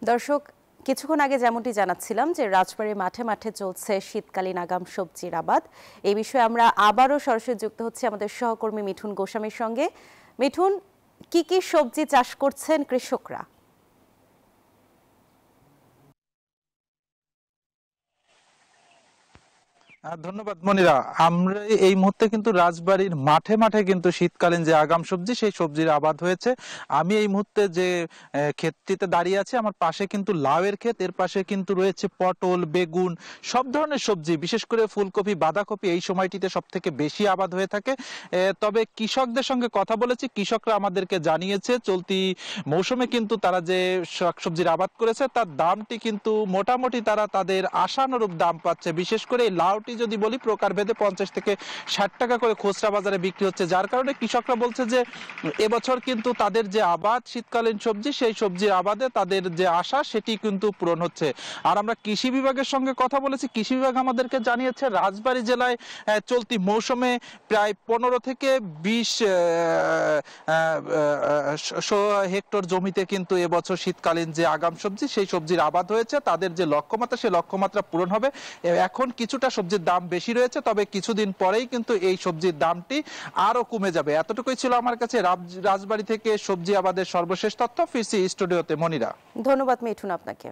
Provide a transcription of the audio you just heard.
দর্শক, কিছুক্ষণ আগে যেমনটি জানাচ্ছিলাম যে রাজবাড়ীর মাঠে মাঠে চলছে শীতকালীন আগাম সবজির আবাদ। এই বিষয়ে আমরা আবারও সরাসরি যুক্ত হচ্ছি আমাদের সহকর্মী মিঠুন গোস্বামীর সঙ্গে। মিঠুন, কি কি সবজি চাষ করছেন কৃষকরা? ধন্যবাদ মনিরা। আমরা এই মুহূর্তে কিন্তু রাজবাড়ীর মাঠে মাঠে কিন্তু শীতকালীন যে আগাম সবজি সেই সবজির আবাদ হয়েছে। আমি এই মুহূর্তে যে ক্ষেতটিতে দাঁড়িয়ে আছি, আমার পাশে কিন্তু লাউয়ের ক্ষেত, এর পাশে কিন্তু রয়েছে পটল, বেগুন, সব ধরনের সবজি, বিশেষ করে ফুলকপি, বাঁধাকপি এই সময়টিতে সব থেকে বেশি আবাদ হয়ে থাকে। তবে কৃষকদের সঙ্গে কথা বলেছি, কৃষকরা আমাদেরকে জানিয়েছে চলতি মৌসুমে কিন্তু তারা যে শাকসবজির আবাদ করেছে তার দামটি কিন্তু মোটামুটি তারা তাদের আশানুরূপ দাম পাচ্ছে। বিশেষ করে এই লাউটি যদি বলি, প্রকারভেদে 50 থেকে 60 টাকা করে খুচরা বাজারে বিক্রি হচ্ছে, যার কারণে কৃষকরা বলছে যে এবছর কিন্তু তাদের যে আবাদ শীতকালীন সবজি, সেই সবজির আবাদে তাদের যে আশা সেটি কিন্তু পূরণ হচ্ছে। আর আমরা কৃষি বিভাগের সঙ্গে কথা বলেছি, কৃষি বিভাগ আমাদেরকে জানিয়েছে রাজবাড়ী জেলায় চলতি মৌসুমে প্রায় 15 থেকে 20 হেক্টর জমিতে কিন্তু এবছর শীতকালীন যে আগাম সবজি সেই সবজির আবাদ হয়েছে। তাদের যে লক্ষ্যমাত্রা সেই লক্ষ্যমাত্রা পূরণ হবে। এখন কিছুটা সবজির দাম বেশি রয়েছে, তবে কিছুদিন পরেই কিন্তু এই সবজির দামটি আরো কমে যাবে। এতটুকুই ছিল আমার কাছে রাজবাড়ী থেকে সবজি আবাদের সর্বশেষ তথ্য। ফিরছি স্টুডিওতে মনিরা। ধন্যবাদ মিঠুন আপনাকে।